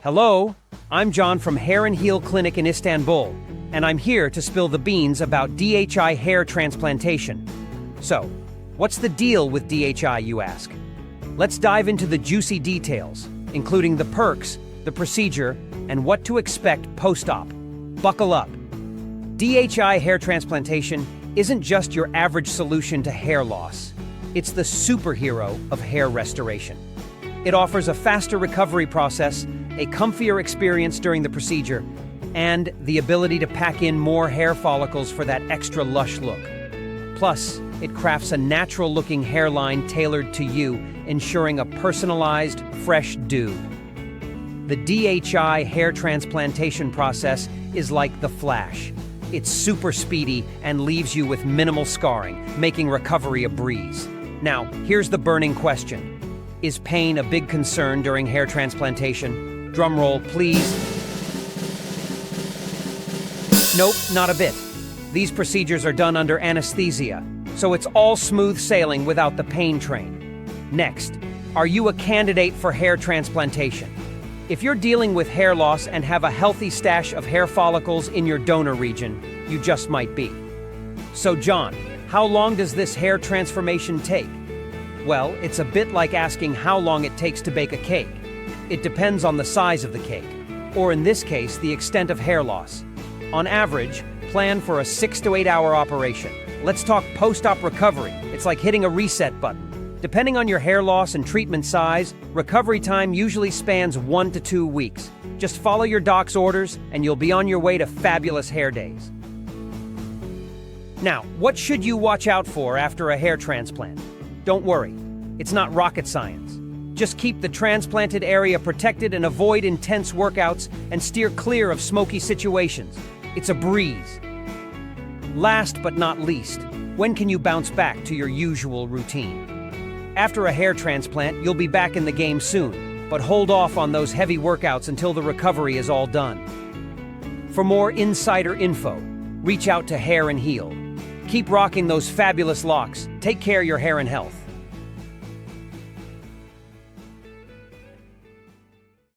Hello, I'm John from Hair and Heel Clinic in Istanbul, and I'm here to spill the beans about DHI hair transplantation. So, what's the deal with DHI, you ask? Let's dive into the juicy details, including the perks, the procedure, and what to expect post-op. Buckle up. DHI hair transplantation isn't just your average solution to hair loss. It's the superhero of hair restoration. It offers a faster recovery process, a comfier experience during the procedure, and the ability to pack in more hair follicles for that extra lush look. Plus, it crafts a natural-looking hairline tailored to you, ensuring a personalized, fresh do. The DHI hair transplantation process is like the Flash. It's super speedy and leaves you with minimal scarring, making recovery a breeze. Now, here's the burning question. Is pain a big concern during hair transplantation? Drum roll, please. Nope, not a bit. These procedures are done under anesthesia, so it's all smooth sailing without the pain train. Next, are you a candidate for hair transplantation? If you're dealing with hair loss and have a healthy stash of hair follicles in your donor region, you just might be. So John, how long does this hair transformation take? Well, it's a bit like asking how long it takes to bake a cake. It depends on the size of the cake, or in this case, the extent of hair loss. On average, plan for a 6 to 8 hour operation. Let's talk post-op recovery. It's like hitting a reset button. Depending on your hair loss and treatment size, recovery time usually spans 1 to 2 weeks. Just follow your doc's orders and you'll be on your way to fabulous hair days. Now, what should you watch out for after a hair transplant? Don't worry, it's not rocket science. Just keep the transplanted area protected and avoid intense workouts and steer clear of smoky situations. It's a breeze. Last but not least, when can you bounce back to your usual routine? After a hair transplant, you'll be back in the game soon, but hold off on those heavy workouts until the recovery is all done. For more insider info, reach out to Hair and Heel. Keep rocking those fabulous locks. Take care of your hair and health.